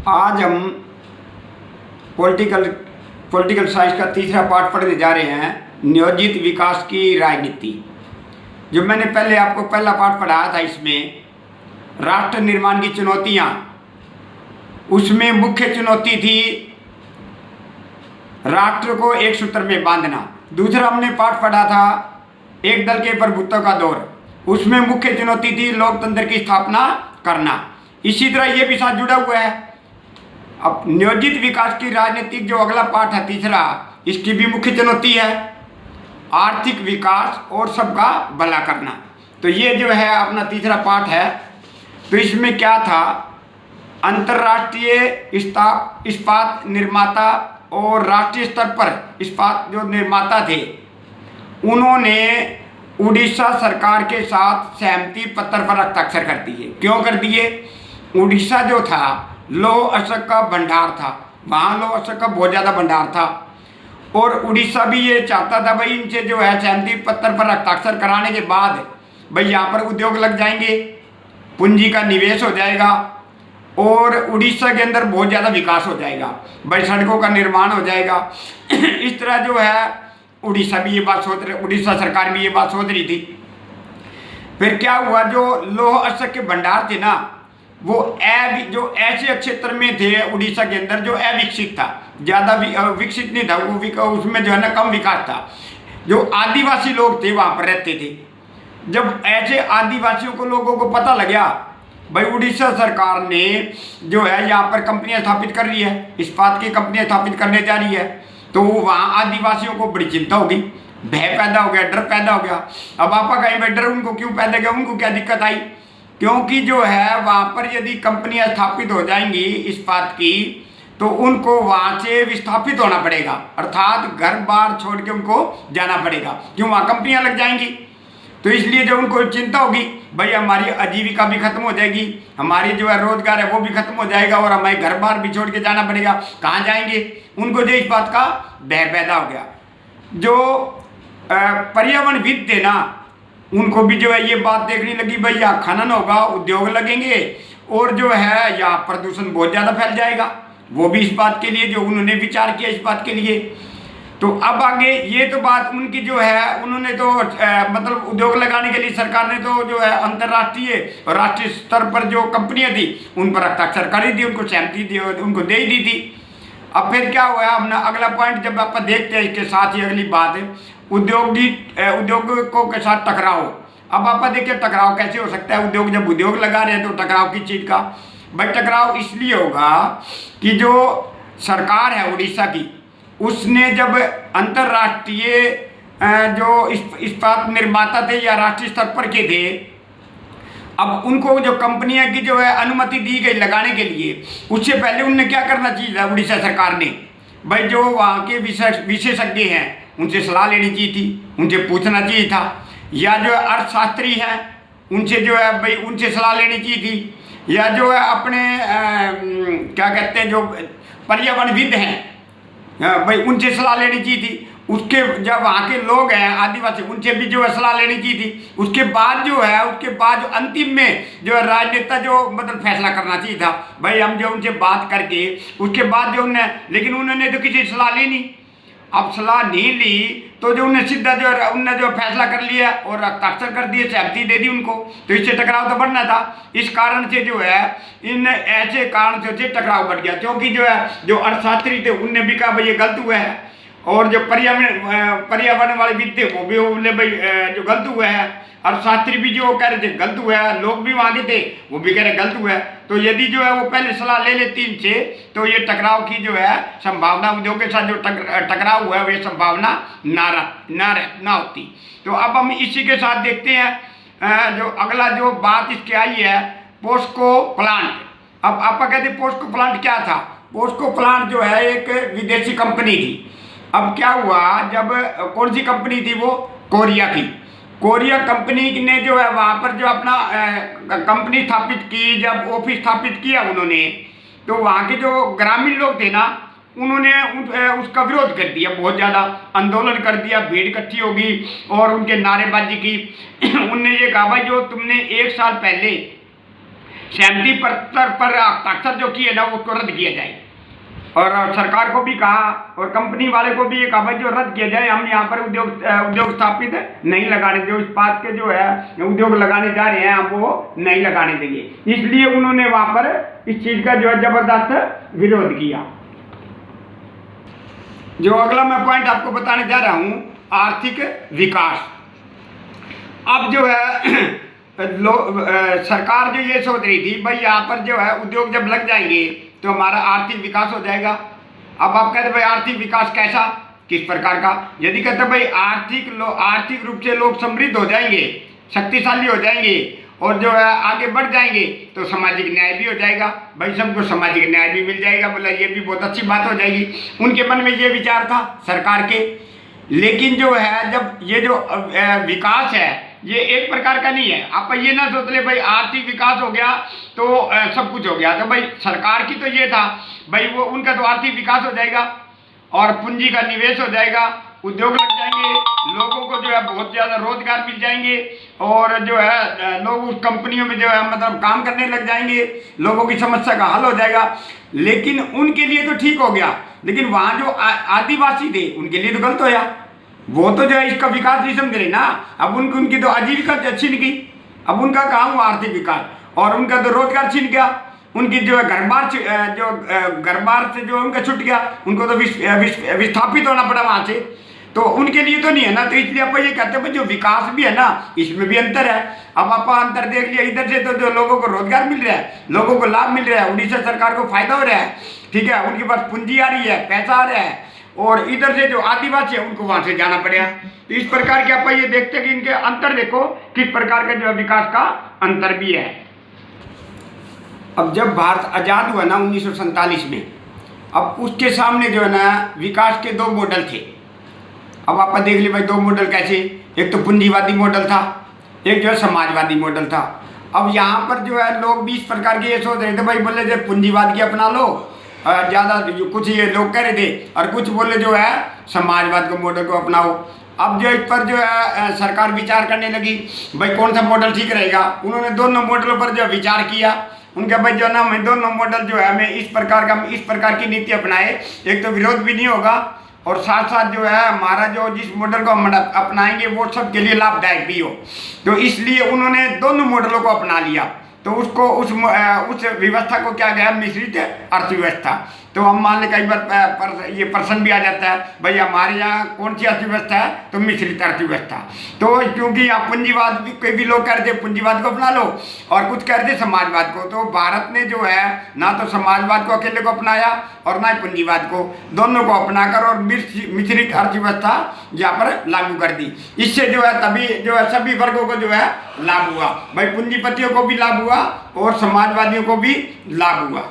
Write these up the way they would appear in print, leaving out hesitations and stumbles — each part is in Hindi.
आज हम पॉलिटिकल पॉलिटिकल साइंस का तीसरा पार्ट पढ़ने जा रहे हैं, नियोजित विकास की राजनीति। जो मैंने पहले आपको पहला पार्ट पढ़ाया था, इसमें राष्ट्र निर्माण की चुनौतियां, उसमें मुख्य चुनौती थी राष्ट्र को एक सूत्र में बांधना। दूसरा हमने पाठ पढ़ा था एक दल के प्रभुत्व का दौर, उसमें मुख्य चुनौती थी लोकतंत्र की स्थापना करना। इसी तरह ये भी साथ जुड़ा हुआ है। अब नियोजित विकास की राजनीतिक जो अगला पाठ है तीसरा, इसकी भी मुख्य चुनौती है आर्थिक विकास और सबका भला करना। तो ये जो है अपना तीसरा पाठ है। तो इसमें क्या था, अंतर्राष्ट्रीय इस्पात निर्माता और राष्ट्रीय स्तर पर इस्पात जो निर्माता थे, उन्होंने उड़ीसा सरकार के साथ सहमति पत्र पर हस्ताक्षर कर दिए। क्यों कर दिए? उड़ीसा जो था लौह अयस्क का भंडार था, वहाँ लौह अयस्क का बहुत ज़्यादा भंडार था, और उड़ीसा भी ये चाहता था भाई इनसे जो है सहमति पत्र पर हस्ताक्षर कराने के बाद भाई यहाँ पर उद्योग लग जाएंगे, पूंजी का निवेश हो जाएगा और उड़ीसा के अंदर बहुत ज़्यादा विकास हो जाएगा, भाई सड़कों का निर्माण हो जाएगा। इस तरह जो है उड़ीसा भी ये बात सोच रहे, उड़ीसा सरकार भी ये बात सोच रही थी। फिर क्या हुआ, जो लौह अयस्क के भंडार थे ना, वो जो ऐसे क्षेत्र में थे उड़ीसा के अंदर जो अविकसित था, ज़्यादा विकसित नहीं था वो, उसमें जो है ना कम विकास था। जो आदिवासी लोग थे वहाँ पर रहते थे। जब ऐसे आदिवासियों को लोगों को पता लगा भाई उड़ीसा सरकार ने जो है यहाँ पर कंपनियाँ स्थापित कर रही है, इस्पात की कंपनियाँ स्थापित करने जा रही है, तो वहाँ आदिवासियों को बड़ी चिंता होगी, भय पैदा हो गया, डर पैदा हो गया। अब आपा कहीं भाई डर उनको क्यों पैदा गया, उनको क्या दिक्कत आई? क्योंकि जो है वहाँ पर यदि कंपनियाँ स्थापित हो जाएंगी इस्पात की, तो उनको वहाँ से विस्थापित होना पड़ेगा, अर्थात घर बार छोड़ के उनको जाना पड़ेगा, क्यों वहाँ कंपनियाँ लग जाएंगी। तो इसलिए जो उनको चिंता होगी भाई हमारी आजीविका भी खत्म हो जाएगी, हमारी जो है रोजगार है वो भी खत्म हो जाएगा और हमें घर बार भी छोड़ के जाना पड़ेगा, कहाँ जाएंगे? उनको जो इस बात का भय पैदा हो गया। जो पर्यावरणविद थे ना, उनको भी जो है ये बात देखने लगी भाई यहाँ खनन होगा, उद्योग लगेंगे और जो है यहाँ प्रदूषण बहुत ज़्यादा फैल जाएगा। वो भी इस बात के लिए जो उन्होंने विचार किया इस बात के लिए। तो अब आगे ये तो बात उनकी जो है, उन्होंने तो मतलब उद्योग लगाने के लिए सरकार ने तो जो है अंतर्राष्ट्रीय और राष्ट्रीय स्तर पर जो कंपनियां थी उन पर हस्ताक्षर कर दी, उनको सहमति दी, उनको दे दी थी। अब फिर क्या हुआ, अपना अगला पॉइंट जब आप देखते हैं, इसके साथ ही अगली बात है उद्योगों के साथ टकराव। अब आप देखिए टकराव कैसे हो सकता है, उद्योग जब उद्योग लगा रहे हैं तो टकराव किस चीज़ का? भाई टकराव इसलिए होगा कि जो सरकार है उड़ीसा की, उसने जब अंतर्राष्ट्रीय जो इस्पात निर्माता थे या राष्ट्रीय स्तर पर के थे, अब उनको जो कंपनियां की जो है अनुमति दी गई लगाने के लिए, उससे पहले उनने क्या करना चाहिए था उड़ीसा सरकार ने? भाई जो वहाँ के विशेषज्ञ हैं उनसे सलाह लेनी चाहिए थी, उनसे पूछना चाहिए था, या जो अर्थशास्त्री हैं उनसे जो है भाई उनसे सलाह लेनी चाहिए थी, या जो है अपने क्या कहते हैं जो पर्यावरणविद हैं भाई उनसे सलाह लेनी चाहिए थी। उसके जब वहाँ के लोग हैं आदिवासी, उनसे भी जो है सलाह लेनी चाहिए थी। उसके बाद जो है अंतिम में जो है राजनेता जो मतलब फैसला करना चाहिए था भाई हम जो उनसे बात करके उसके बाद जो लेकिन उन्होंने तो किसी सलाह ली नहीं। अब सलाह नहीं ली तो जो उन्हें सीधा जो है उनने जो फैसला कर लिया और हस्ताक्षर कर दिए, सहमति दे दी उनको, तो इससे टकराव तो बढ़ना था। इस कारण से जो है इन ऐसे कारण से टकराव बढ़ गया, क्योंकि जो है जो अर्थशास्त्री थे उनने भी कहा भाई ये गलत हुआ है, और जो पर्यावरण वाले विद थे वो भी बोले भाई जो गलत हुआ है। अर्थशास्त्री भी जो कह रहे थे गलत हुआ है, लोग भी वहाँ के थे वो भी कह रहे गलत हुआ है। तो यदि जो है वो पहले सलाह ले लेती इनसे, तो ये टकराव की जो है संभावना, उद्योग के साथ जो टकराव हुआ है वो संभावना ना होती। तो अब हम इसी के साथ देखते हैं जो अगला जो बात इसकी आई है, पोस्को प्लांट। अब आप कहते हैं पोस्को प्लांट क्या था? पोस्को प्लांट जो है एक विदेशी कंपनी थी। अब क्या हुआ, जब कौन सी कंपनी थी वो? कोरिया की। कोरिया कंपनी ने जो है वहाँ पर जो अपना कंपनी स्थापित की, जब ऑफिस स्थापित किया उन्होंने, तो वहाँ के जो ग्रामीण लोग थे ना, उन्होंने उसका विरोध कर दिया, बहुत ज़्यादा आंदोलन कर दिया, भीड़ इकट्ठी होगी और उनके नारेबाजी की। उनने ये कहा भाई जो तुमने 1 साल पहले सहमति पत्र पर हस्ताक्षर जो किए ना उसको रद्द किया जाए। और सरकार को भी कहा और कंपनी वाले को भी ये कहा भाई जो रद्द किया जाए, हम यहाँ पर उद्योग स्थापित नहीं लगाने, जो इस्पात के जो है उद्योग लगाने जा रहे हैं हम वो नहीं लगाने देंगे। इसलिए उन्होंने वहाँ पर इस चीज़ का जो है जबरदस्त विरोध किया। जो अगला मैं पॉइंट आपको बताने जा रहा हूँ, आर्थिक विकास। अब जो है सरकार जो ये सोच रही थी भाई यहाँ पर जो है उद्योग जब लग जाएंगे तो हमारा आर्थिक विकास हो जाएगा। अब आप कहते भाई आर्थिक विकास कैसा, किस प्रकार का? यदि कहते भाई आर्थिक रूप से लोग समृद्ध हो जाएंगे, शक्तिशाली हो जाएंगे और जो है आगे बढ़ जाएंगे तो सामाजिक न्याय भी हो जाएगा। भाई सबको सामाजिक न्याय भी मिल जाएगा, बोला ये भी बहुत अच्छी बात हो जाएगी। उनके मन में ये विचार था सरकार के। लेकिन जो है जब ये जो विकास है ये एक प्रकार का नहीं है। आप ये ना सोच ले भाई आर्थिक विकास हो गया तो सब कुछ हो गया। तो भाई सरकार की तो ये था भाई वो उनका तो आर्थिक विकास हो जाएगा और पूंजी का निवेश हो जाएगा, उद्योग लग जाएंगे, लोगों को जो है बहुत ज़्यादा रोजगार मिल जाएंगे और जो है लोग उस कंपनियों में जो है मतलब काम करने लग जाएंगे, लोगों की समस्या का हल हो जाएगा। लेकिन उनके लिए तो ठीक हो गया, लेकिन वहाँ जो आदिवासी थे उनके लिए तो गलत होया। वो तो जो है इसका विकास नहीं समझ रहे ना। अब उनकी तो आजीविका छीन गई, अब उनका कहाँ हुआ आर्थिक विकास और उनका तो रोजगार छीन गया, उनकी जो है घर बार से जो उनका छूट गया, उनको तो विस्थापित होना पड़ा वहाँ से। तो उनके लिए तो नहीं है ना। तो इसलिए आप ये कहते हैं जो विकास भी है ना इसमें भी अंतर है। अब आप अंतर देख लिया, इधर से तो जो लोगों को रोजगार मिल रहा है, लोगों को लाभ मिल रहा है, उड़ीसा सरकार को फायदा हो रहा है, ठीक है, उनके पास पूंजी आ रही है, पैसा आ रहा है, और इधर से जो आदिवासी है उनको वहां से जाना पड़ेगा। तो इस प्रकार के आप ये देखते हैं कि इनके अंतर देखो किस प्रकार का जो है विकास का अंतर भी है। अब जब भारत आज़ाद हुआ ना 1947 में, अब उसके सामने जो है ना विकास के दो मॉडल थे। अब आप देख लीजिए भाई दो मॉडल कैसे, एक तो पूंजीवादी मॉडल था, एक जो है समाजवादी मॉडल था। अब यहाँ पर जो है लोग भी इस प्रकार के ये सोच रहे थे भाई बोले जो पूंजीवाद की अपना लो, ज़्यादा कुछ ये लोग कह रहे थे, और कुछ बोले जो है समाजवाद के मॉडल को अपनाओ। अब जो इस पर जो है सरकार विचार करने लगी भाई कौन सा मॉडल ठीक रहेगा। उन्होंने दोनों मॉडलों पर जो विचार किया, उनका भाई जो ना मैं दोनों मॉडल जो है हमें इस प्रकार की नीति अपनाए, एक तो विरोध भी नहीं होगा और साथ साथ जो है हमारा जो जिस मॉडल को हम अपनाएंगे वो सबके लिए लाभदायक भी हो। तो इसलिए उन्होंने दोनों मॉडलों को अपना लिया। तो उसको उस व्यवस्था को क्या गया, मिश्रित अर्थव्यवस्था। तो हम मान लें कई बार ये प्रश्न भी आ जाता है भाई हमारे यहाँ कौन सी अर्थव्यवस्था है, तो मिश्रित अर्थव्यवस्था। तो क्योंकि यहाँ पूंजीवाद भी लोग कह रहे थे पूंजीवाद को अपना लो और कुछ कह रहे थे समाजवाद को। तो भारत ने जो है ना तो समाजवाद को अकेले को अपनाया और ना ही पूंजीवाद को, दोनों को अपनाकर और मिश्रित अर्थव्यवस्था यहाँ पर लागू कर दी। इससे जो है तभी जो है सभी वर्गों को जो है लाभ हुआ, भाई पूंजीपतियों को भी लाभ हुआ और समाजवादियों को भी लाभ हुआ।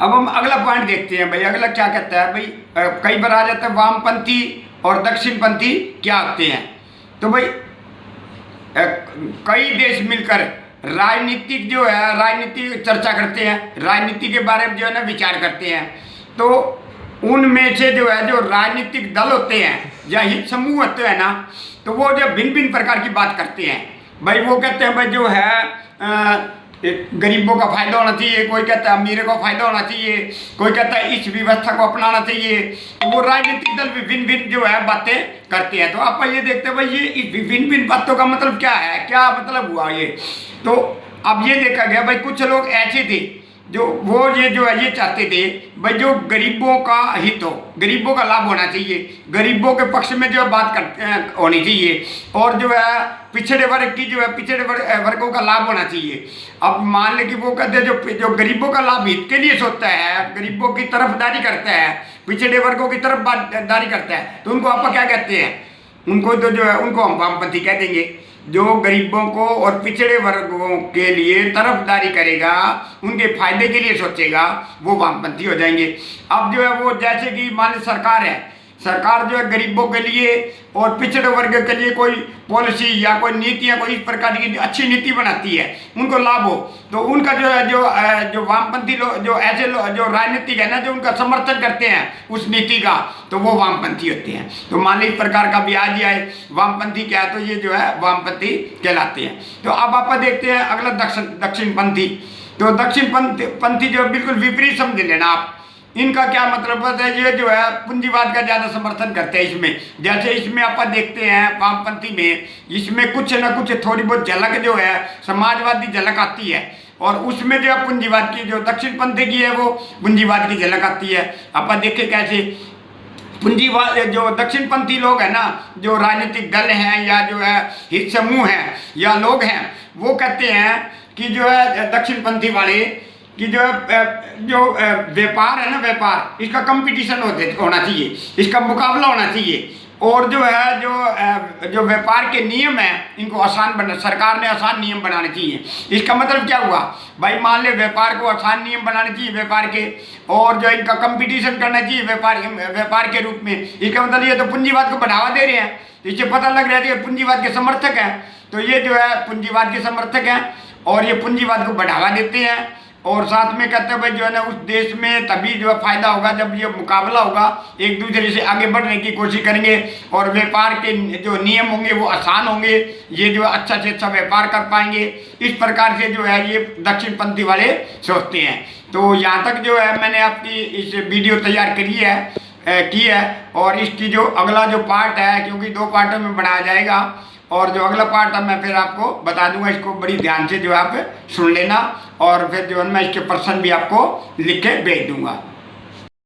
अब हम अगला पॉइंट देखते हैं भाई, अगला क्या कहता है भाई, कई बार आ जाता है वामपंथी और दक्षिणपंथी क्या होते हैं। तो भाई कई देश मिलकर राजनीतिक चर्चा करते हैं, राजनीति के बारे में जो है ना विचार करते हैं। तो उनमें से जो है जो राजनीतिक दल होते हैं या हित समूह होते हैं ना, तो वो जो भिन्न भिन्न प्रकार की बात करते हैं। भाई वो कहते हैं भाई जो है गरीबों का फायदा होना चाहिए, कोई कहता है अमीरों का फायदा होना चाहिए, कोई कहता है इस व्यवस्था को अपनाना चाहिए। तो वो राजनीतिक दल भिन्न भिन्न जो है बातें करते हैं। तो आप ये देखते हैं भाई ये इस भिन्न भिन्न बातों का मतलब क्या है, क्या मतलब हुआ ये। तो अब ये देखा गया भाई कुछ लोग ऐसे थे जो वो ये जो है ये चाहते थे भाई जो गरीबों का हित हो, गरीबों का लाभ होना चाहिए, गरीबों के पक्ष में जो है बात होनी चाहिए, और जो है पिछड़े वर्ग की जो है पिछड़े वर्गों का लाभ होना चाहिए। अब मान ले कि वो कहते हैं जो गरीबों का लाभ हित के लिए सोचता है, गरीबों की तरफदारी करता है, पिछड़े वर्गों की तरफदारी करता है, तो उनको आप क्या कहते हैं, उनको तो जो है उनको हम वामपंथी कह देंगे। जो गरीबों को और पिछड़े वर्गों के लिए तरफदारी करेगा, उनके फायदे के लिए सोचेगा, वो वामपंथी हो जाएंगे। अब जो है वो जैसे कि मान ली सरकार है, सरकार जो है गरीबों के लिए और पिछड़े वर्ग के लिए कोई पॉलिसी या कोई नीतियाँ, कोई इस प्रकार की अच्छी नीति बनाती है, उनको लाभ हो, तो उनका जो है जो वामपंथी लोग, जो ऐसे लोग जो राजनीतिक है ना, जो उनका समर्थन करते हैं उस नीति का, तो वो वामपंथी होते हैं। तो मान ली इस प्रकार का भी आ जाए वामपंथी क्या है, तो ये जो है वामपंथी कहलाते हैं। तो अब आप देखते हैं अगला दक्षिणपंथी। तो दक्षिणपंथी जो बिल्कुल विपरीत समझ लेना आप, इनका क्या मतलब है, ये जो है पूंजीवाद का ज़्यादा समर्थन करते हैं इसमें। जैसे इसमें आप देखते हैं वामपंथी में, इसमें कुछ ना कुछ थोड़ी बहुत झलक जो है समाजवादी झलक आती है, और उसमें जो है पूंजीवाद की, जो दक्षिणपंथी की है वो पूंजीवाद की झलक आती है। आप देखें कैसे पूंजीवाद, जो दक्षिणपंथी लोग हैं ना, जो राजनीतिक दल हैं या जो है हित समूह हैं या लोग हैं, वो कहते हैं कि जो है दक्षिणपंथी वाले कि जो व्यापार है ना, व्यापार इसका कंपटीशन होना चाहिए, इसका मुकाबला होना चाहिए, और जो है जो व्यापार के नियम हैं इनको आसान बना, सरकार ने आसान नियम बनाने चाहिए। इसका मतलब क्या हुआ भाई, मान ले व्यापार को आसान नियम बनाने चाहिए व्यापार के, और जो इनका कंपटीशन करना चाहिए व्यापार के रूप में। इसका मतलब ये तो पूंजीवाद को बढ़ावा दे रहे हैं। इससे पता लग रहा है कि पूंजीवाद के समर्थक हैं, तो ये जो है पूंजीवाद के समर्थक हैं और ये पूंजीवाद को बढ़ावा देते हैं। और साथ में कहते हैं भाई जो है ना, उस देश में तभी जो है फायदा होगा जब ये मुकाबला होगा, एक दूसरे से आगे बढ़ने की कोशिश करेंगे, और व्यापार के जो नियम होंगे वो आसान होंगे, ये जो अच्छा से अच्छा व्यापार कर पाएंगे। इस प्रकार से जो है ये दक्षिणपंथी वाले सोचते हैं। तो यहाँ तक जो है मैंने आपकी इस वीडियो तैयार की है, और इसकी जो अगला जो पार्ट है, क्योंकि 2 पार्टों में बनाया जाएगा, और जो अगला पार्ट है मैं फिर आपको बता दूंगा, इसको बड़ी ध्यान से जो है आप सुन लेना, और फिर जो है मैं इसके प्रश्न भी आपको लिख के भेज दूंगा।